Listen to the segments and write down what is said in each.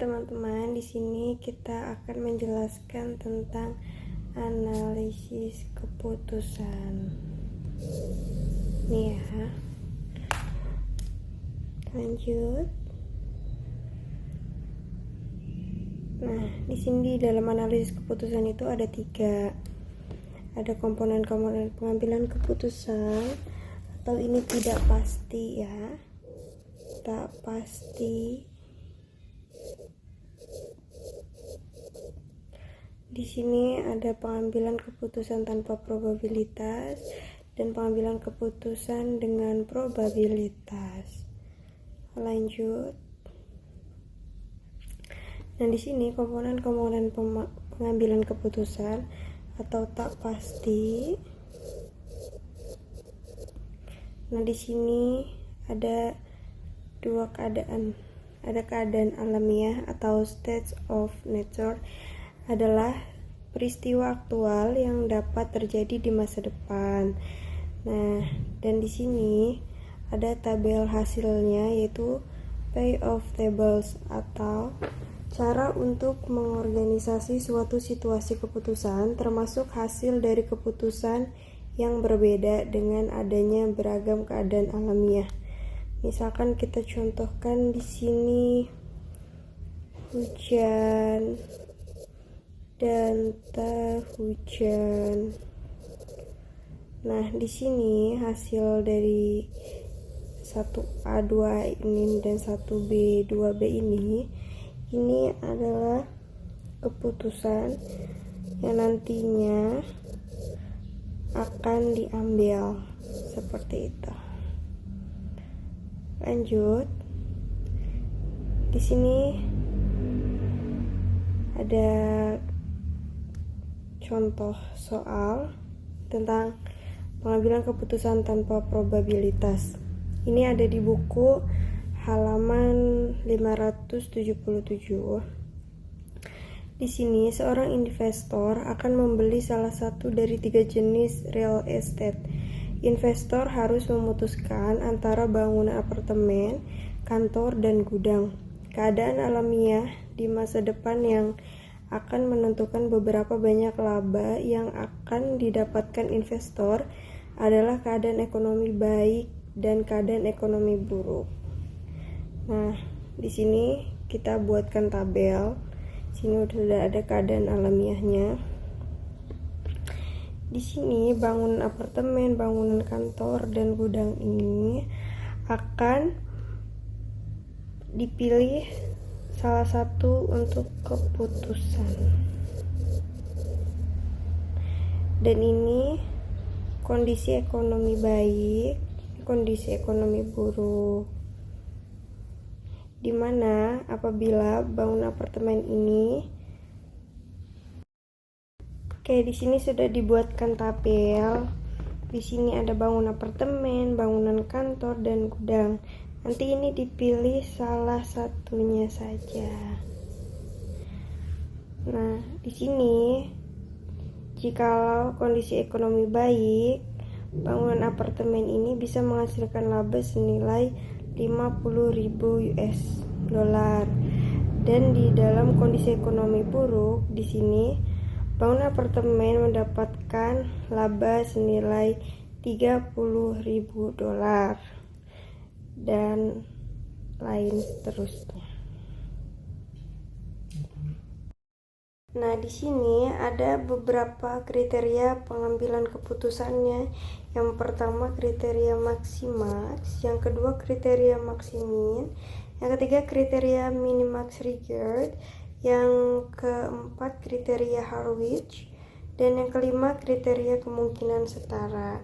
teman-teman, di sini kita akan menjelaskan tentang analisis keputusan. Nih ya. Lanjut. Nah, di sini dalam analisis keputusan itu ada 3. Ada komponen-komponen pengambilan keputusan atau ini tidak pasti ya. Tak pasti. Di sini ada pengambilan keputusan tanpa probabilitas dan pengambilan keputusan dengan probabilitas. Lanjut. Nah, di sini komponen-komponen pengambilan keputusan atau tak pasti. Nah, di sini ada 2 keadaan. Ada keadaan alamiah atau states of nature, adalah peristiwa aktual yang dapat terjadi di masa depan. Nah, dan di sini ada tabel hasilnya, yaitu payoff tables atau cara untuk mengorganisasi suatu situasi keputusan, termasuk hasil dari keputusan yang berbeda dengan adanya beragam keadaan alamiah. Misalkan kita contohkan di sini hujan dan tak hujan. Nah, di sini hasil dari 1A, 2A ini dan 1B, 2B ini adalah keputusan yang nantinya akan diambil seperti itu. Lanjut. Di sini ada contoh soal tentang pengambilan keputusan tanpa probabilitas. Ini ada di buku halaman 577. Di sini seorang investor akan membeli salah satu dari 3 jenis real estate. Investor harus memutuskan antara bangunan apartemen, kantor, dan gudang. Keadaan alamiah di masa depan yang akan menentukan beberapa banyak laba yang akan didapatkan investor adalah keadaan ekonomi baik dan keadaan ekonomi buruk. Nah, di sini kita buatkan tabel. Sini sudah ada keadaan alamiahnya. Di sini bangunan apartemen, bangunan kantor, dan gudang ini akan dipilih salah satu untuk keputusan. Dan ini kondisi ekonomi baik, kondisi ekonomi buruk. Dimana apabila bangunan apartemen ini, di sini sudah dibuatkan tabel. Di sini ada bangunan apartemen, bangunan kantor, dan gudang. Nanti ini dipilih salah satunya saja. Nah, di sini jikalau kondisi ekonomi baik, bangunan apartemen ini bisa menghasilkan laba senilai 50.000 US dollar. Dan di dalam kondisi ekonomi buruk, di sini bangunan apartemen mendapatkan laba senilai 30.000 dolar dan lain seterusnya. Nah, di sini ada beberapa kriteria pengambilan keputusannya. Yang pertama kriteria maximax, yang kedua kriteria maximin, yang ketiga kriteria minimax required, yang keempat kriteria Harwich, dan yang kelima kriteria kemungkinan setara.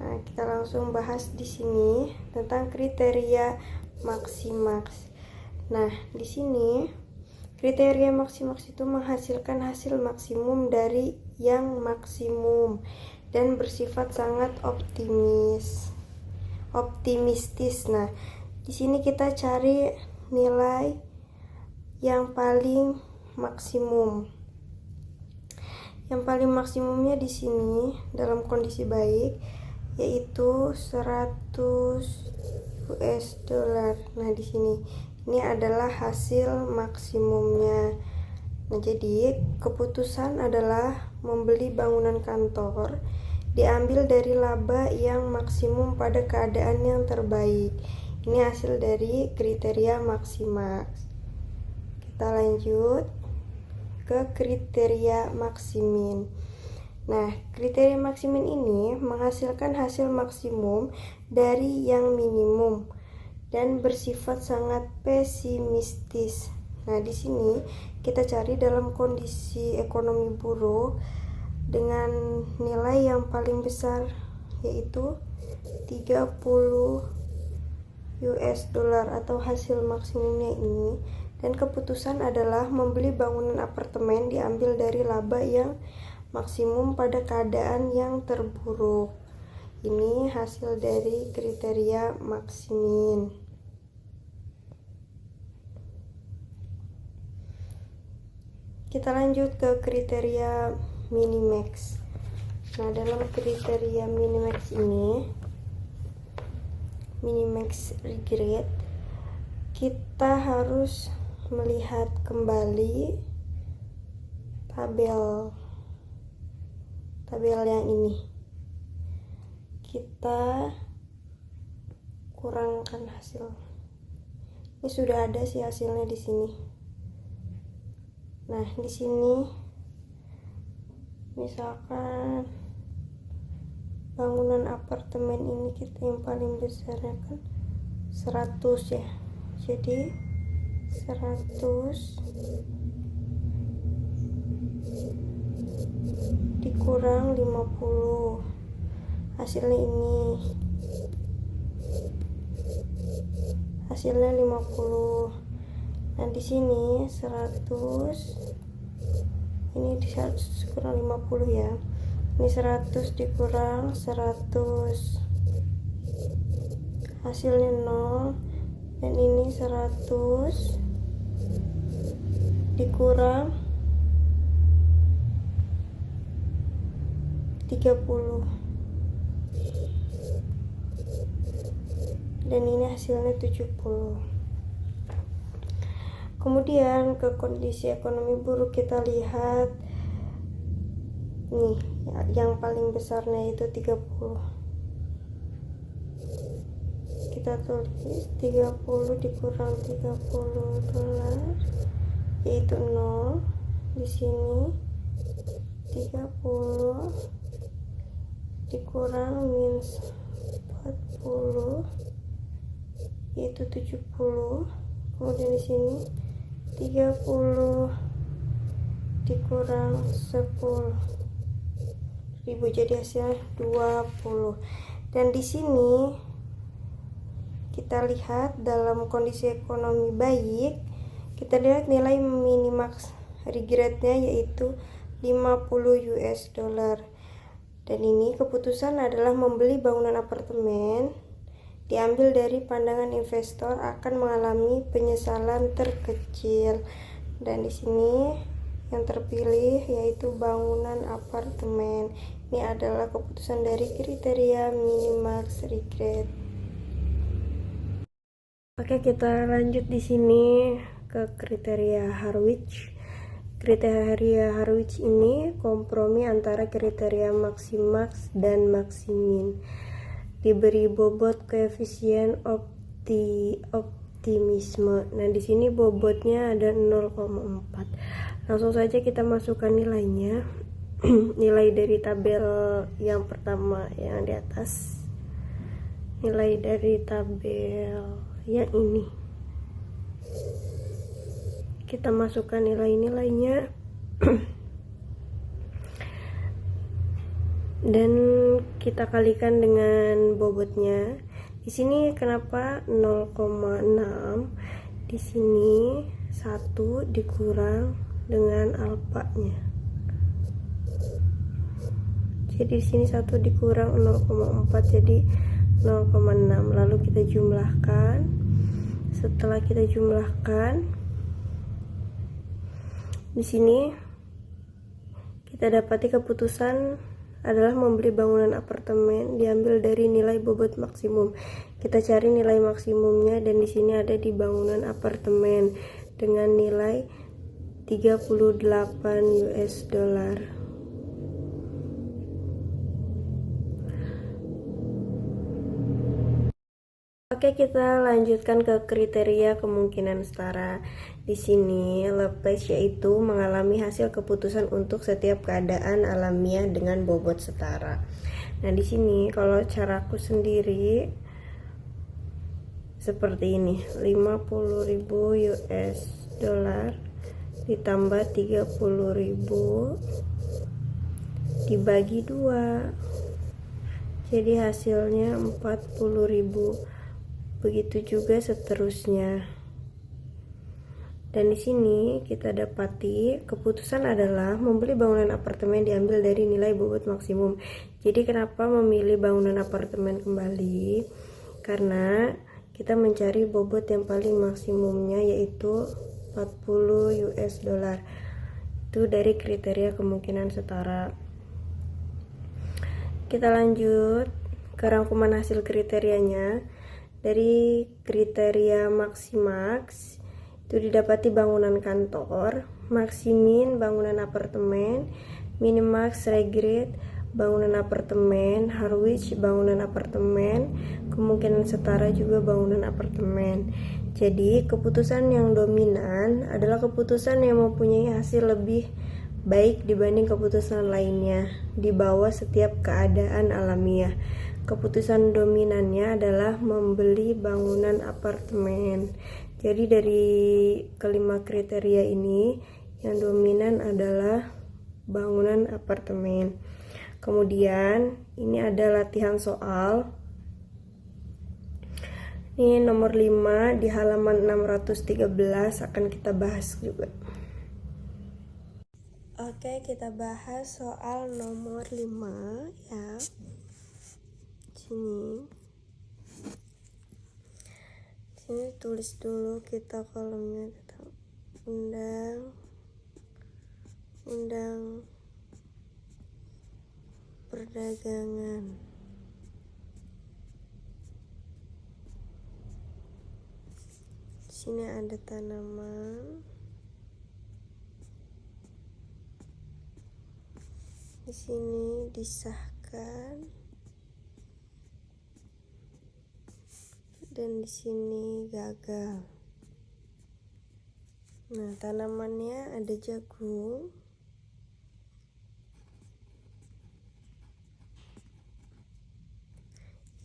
Nah, kita langsung bahas di sini tentang kriteria maximax. Nah, di sini kriteria maximax itu menghasilkan hasil maksimum dari yang maksimum dan bersifat sangat optimistis. Nah, di sini kita cari nilai yang paling maksimum. Yang paling maksimumnya di sini dalam kondisi baik yaitu 100 US dollar. Nah, di sini Ini adalah hasil maksimumnya. Nah, jadi keputusan adalah membeli bangunan kantor diambil dari laba yang maksimum pada keadaan yang terbaik. Ini hasil dari kriteria Maximaks. Kita lanjut ke kriteria Maximin. Nah, kriteria Maximin ini menghasilkan hasil maksimum dari yang minimum dan bersifat sangat pesimistis. Nah, di sini kita cari dalam kondisi ekonomi buruk dengan nilai yang paling besar, yaitu 30 US dollar atau hasil maksimumnya ini. Dan keputusan adalah membeli bangunan apartemen diambil dari laba yang maksimum pada keadaan yang terburuk. Ini hasil dari kriteria Maximin. Kita lanjut ke kriteria Minimax. Nah, dalam kriteria Minimax ini, Minimax regret, kita harus melihat kembali tabel yang ini. Kita kurangkan hasil. Ini sudah ada sih hasilnya di sini. Nah, di sini misalkan bangunan apartemen ini kita yang paling besarnya kan 100 ya. Jadi 100 dikurang 50, hasilnya ini, hasilnya 50. Nah, di sini 100, ini di 100 kurang 50 ya. Ini 100 dikurang 100, hasilnya 0. Dan ini 100 dikurang 30, dan ini hasilnya 70. Kemudian ke kondisi ekonomi buruk, kita lihat nih yang paling besarnya itu 30. Kita tulis 30 dikurang 30 dolar, yaitu 0. Di sini 30 dikurang minus 40, yaitu 70. Kemudian di sini 30 dikurang 10.000, jadi hasilnya 20. Dan di sini kita lihat dalam kondisi ekonomi baik, kita lihat nilai minimax regretnya yaitu 50 US dollar. Dan ini keputusan adalah membeli bangunan apartemen diambil dari pandangan investor akan mengalami penyesalan terkecil. Dan di sini yang terpilih yaitu bangunan apartemen. Ini adalah keputusan dari kriteria minimax regret. Oke, kita lanjut di sini ke kriteria Harwich. Kriteria Harwich ini kompromi antara kriteria Maximax dan Maximin. Diberi bobot koefisien optimisme. Nah, di sini bobotnya ada 0,4. Langsung saja kita masukkan nilainya. Nilai dari tabel yang pertama yang di atas. Nilai dari tabel yang ini. Kita masukkan nilai-nilainya. Dan kita kalikan dengan bobotnya. Di sini kenapa 0,6? Di sini 1 dikurang dengan alfanya. Jadi di sini 1 dikurang 0,4 jadi 0,6. Lalu kita jumlahkan. Setelah kita jumlahkan, di sini kita dapati keputusan adalah membeli bangunan apartemen diambil dari nilai bobot maksimum. Kita cari nilai maksimumnya, dan di sini ada di bangunan apartemen dengan nilai 38 US dollar. Oke, kita lanjutkan ke kriteria kemungkinan setara. Di sini Lepage yaitu mengalami hasil keputusan untuk setiap keadaan alamiah dengan bobot setara. Nah, di sini kalau caraku sendiri seperti ini, 50.000 US dollar ditambah 30.000 dibagi 2. Jadi hasilnya 40.000. Begitu juga seterusnya. Dan di sini kita dapati keputusan adalah membeli bangunan apartemen diambil dari nilai bobot maksimum. Jadi kenapa memilih bangunan apartemen kembali? Karena kita mencari bobot yang paling maksimumnya, yaitu 40 US dollar. Itu dari kriteria kemungkinan setara. Kita lanjut ke rangkuman hasil kriterianya. Dari kriteria Maximax itu didapati bangunan kantor, Maximin bangunan apartemen, Minimax Regrade bangunan apartemen, Harwich bangunan apartemen, kemungkinan setara juga bangunan apartemen. Jadi keputusan yang dominan adalah keputusan yang mempunyai hasil lebih baik dibanding keputusan lainnya di bawah setiap keadaan alamiah. Keputusan dominannya adalah membeli bangunan apartemen. Jadi dari kelima kriteria ini yang dominan adalah bangunan apartemen. Kemudian ini ada latihan soal. Ini nomor 5 di halaman 613 akan kita bahas juga. Oke, kita bahas soal nomor 5 ya. Sini tulis dulu kita kolomnya tentang undang perdagangan. Sini ada tanaman. Di sini disahkan. Dan di sini gagal. Nah, tanamannya ada jagung,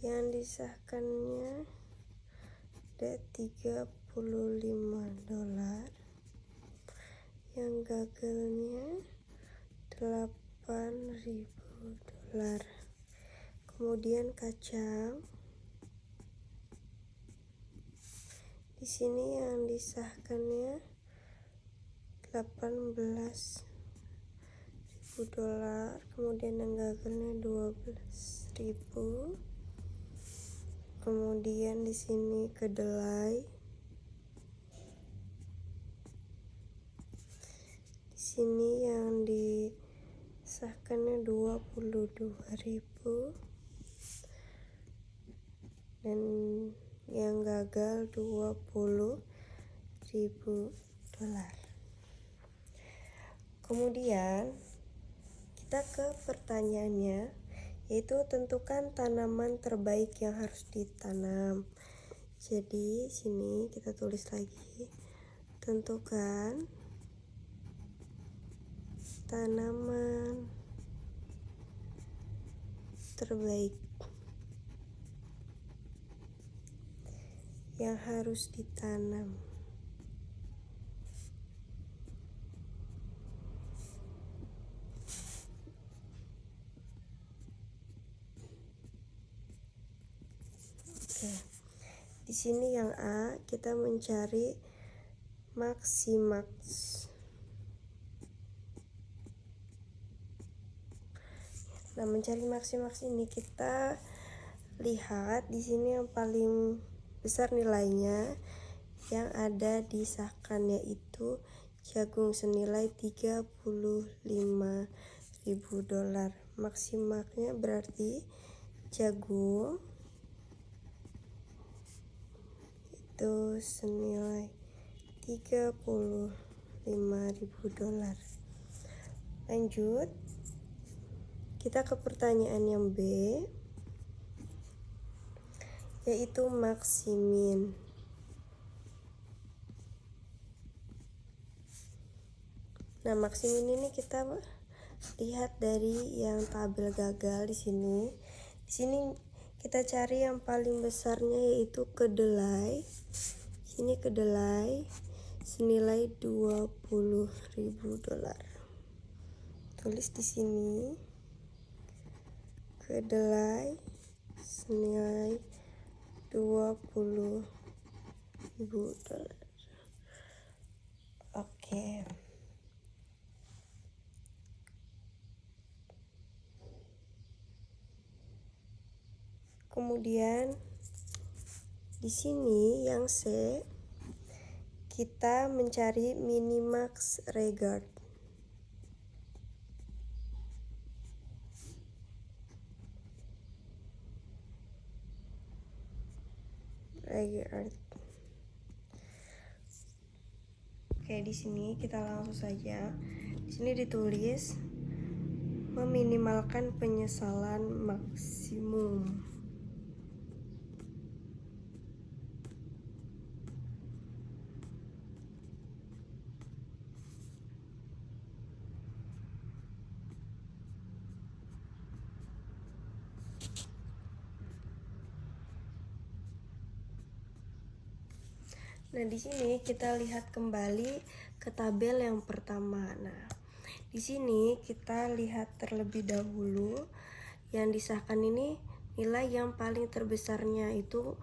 yang disahkannya ada 35 dolar, yang gagalnya 8.000 dolar. Kemudian kacang, di sini yang disahkannya 18.000 dolar, kemudian yang gagalnya 12.000. Kemudian di sini kedelai, di sini yang disahkannya 22.000 dan yang gagal 20.000 dolar. Kemudian kita ke pertanyaannya, yaitu tentukan tanaman terbaik yang harus ditanam. Jadi sini kita tulis lagi, tentukan tanaman terbaik yang harus ditanam. Oke. Di sini yang A, kita mencari Maximax. Nah, mencari Maximax ini kita lihat di sini yang paling besar nilainya yang ada disahkan, yaitu jagung senilai 35.000 $20.000. Maksimalnya berarti jagung itu senilai $35.000. Lanjut, kita ke pertanyaan yang B, yaitu maksimin. Nah, maksimin ini kita lihat dari yang tabel gagal di sini. Di sini kita cari yang paling besarnya, yaitu kedelai. Sini kedelai senilai $20.000. Tulis di sini kedelai senilai $20.000. Oke. Kemudian di sini yang C, kita mencari minimax regard. Oke, di sini kita langsung saja. Di sini ditulis meminimalkan penyesalan maksimum. Nah, di sini kita lihat kembali ke tabel yang pertama. Nah, di sini kita lihat terlebih dahulu yang disahkan ini nilai yang paling terbesarnya itu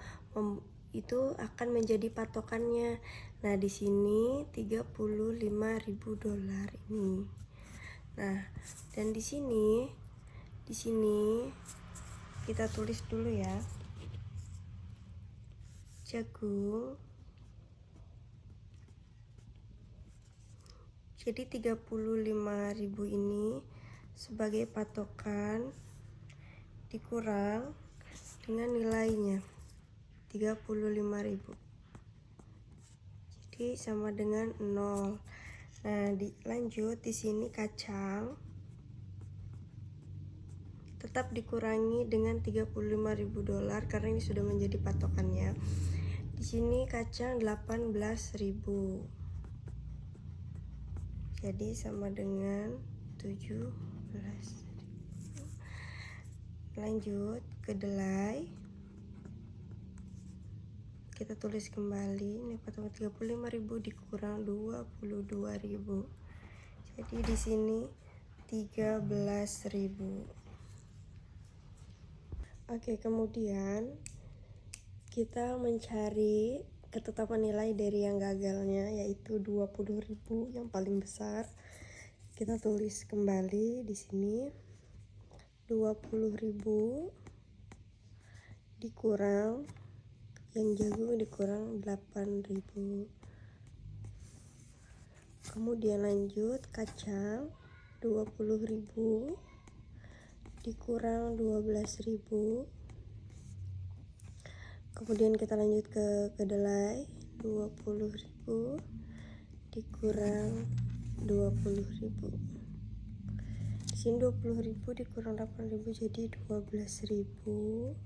akan menjadi patokannya. Nah, di sini $35.000 ini. Nah, dan di sini kita tulis dulu ya. Jagung. Jadi 35.000 ini sebagai patokan dikurang dengan nilainya 35.000. Jadi sama dengan 0. Nah, lanjut di sini kacang tetap dikurangi dengan $35.000 karena ini sudah menjadi patokannya. Di sini kacang 18.000. Jadi sama dengan 17.000. Lanjut, kedelai. Kita tulis kembali, ini patokan 35.000 dikurang 22.000. Jadi di sini 13.000. Oke, kemudian kita mencari ketetapan nilai dari yang gagalnya, yaitu 20.000 yang paling besar. Kita tulis kembali di sini 20.000 dikurang yang jagung dikurang 8.000. Kemudian lanjut kacang 20.000 dikurang 12.000. Kemudian kita lanjut ke kedelai 20.000 dikurang 20.000. Di sini 20.000 dikurang 8.000 jadi 12.000.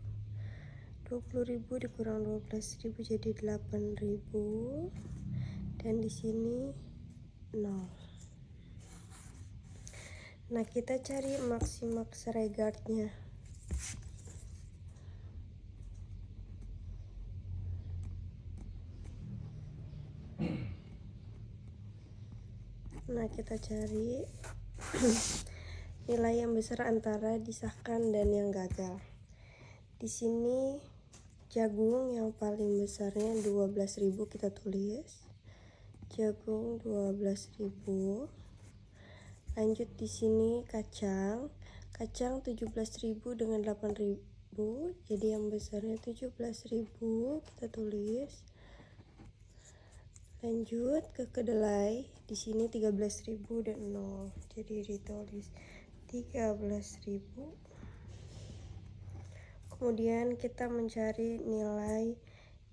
20.000 dikurang 12.000 jadi 8.000. Dan di sini 0. Nah, kita cari maksimax regardnya. Nah, kita cari nilai yang besar antara disahkan dan yang gagal. Di sini jagung yang paling besarnya 12.000, kita tulis jagung 12.000. Lanjut di sini kacang 17.000 dengan 8.000, jadi yang besarnya 17.000, kita tulis. Lanjut ke kedelai, di sini 13.000 dan 0, jadi ditulis 13.000. 13.000. Kemudian kita mencari nilai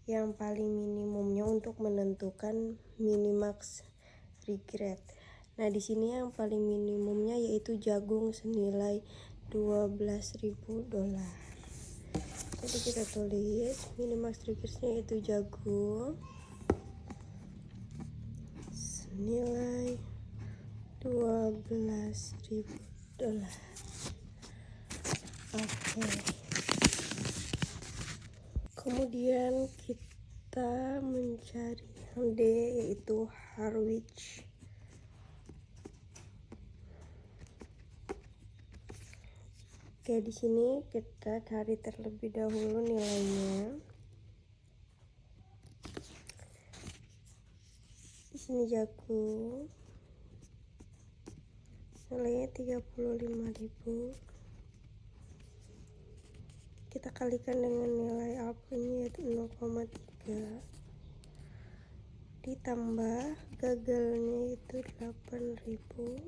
yang paling minimumnya untuk menentukan minimax regret. Nah, di sini yang paling minimumnya yaitu jagung senilai $12.000. Jadi kita tulis minimax regretnya yaitu jagung senilai $12.000. Oke. Kemudian kita mencari yang D yaitu Harwich. Oke, di sini kita cari terlebih dahulu nilainya. Di sini jagung nilainya 35.000. Kita kalikan dengan nilai alfanya yaitu 0,3 ditambah gagalnya itu 8.000.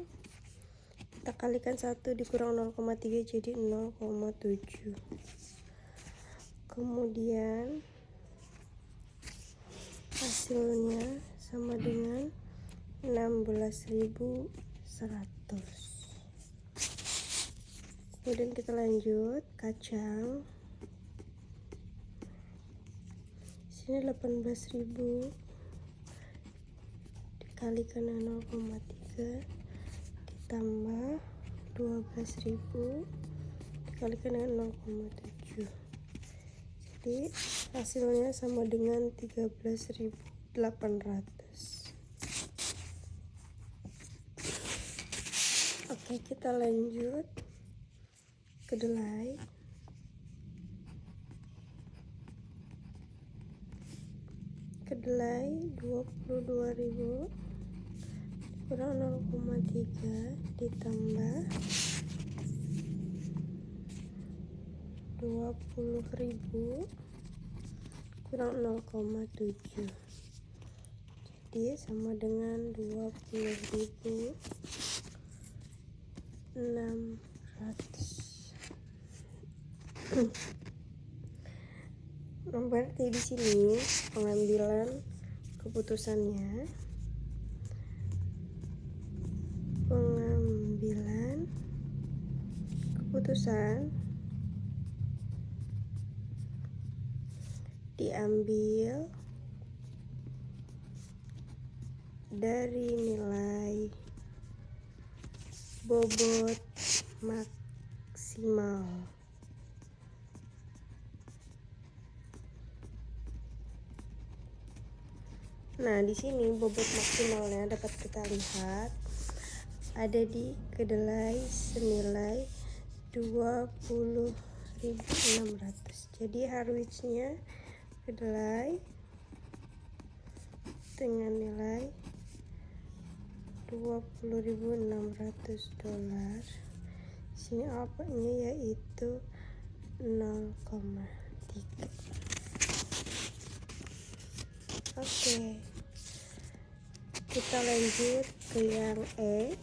Kita kalikan 1 dikurang 0,3 jadi 0,7. Kemudian hasilnya sama dengan 16.100. Kemudian kita lanjut kacang. Sini 18.000 dikalikan dengan 0,3 ditambah 12.000 dikalikan dengan 0,7. Jadi hasilnya sama dengan 13.800. Oke, kita lanjut kedelai. Kedelai 22.000 kurang 0,3 ditambah 20.000 kurang 0,7. Jadi sama dengan 20.600. Berarti di sini pengambilan keputusannya diambil dari nilai bobot maksimal. Nah, di sini bobot maksimalnya dapat kita lihat ada di kedelai senilai 20.600. Jadi Harwichnya kedelai dengan nilai $20.600. Sini alfanya yaitu 0,3. Oke, kita lanjut ke yang E.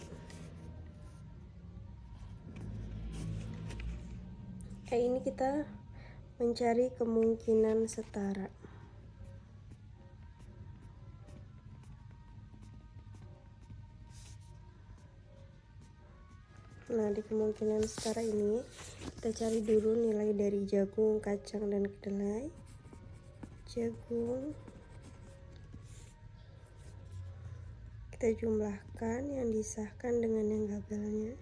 Ini kita mencari kemungkinan setara. Nah, di kemungkinan setara ini kita cari dulu nilai dari jagung, kacang, dan kedelai. Jagung kita jumlahkan yang disahkan dengan yang gagalnya.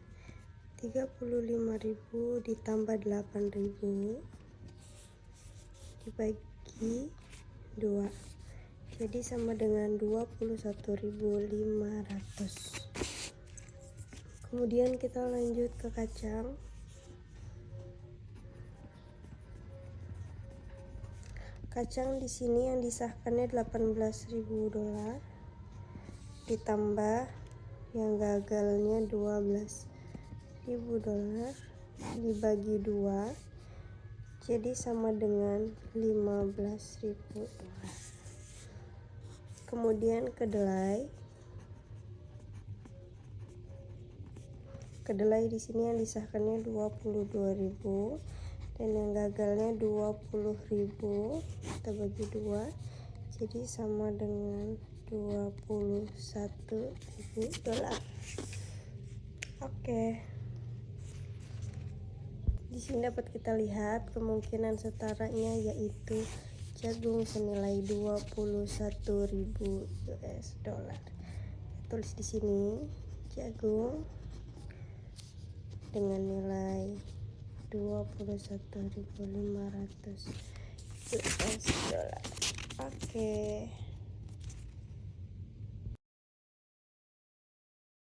35.000 ditambah 8.000 dibagi 2, jadi sama dengan 21.500. Kemudian kita lanjut ke kacang. Kacang di sini yang disahkannya $18.000 ditambah yang gagalnya $12.000 dibagi 2, jadi sama dengan $15.000. Kemudian kedelai kedelai di sini yang disahkannya 22.000 dan yang gagalnya 20.000. Kita bagi 2 jadi sama dengan 21.000 dolar. Oke. Di sini dapat kita lihat kemungkinan setaranya yaitu jagung senilai 21.000 US dollar. Tulis di sini jagung dengan nilai 21.500 US dollar. Oke.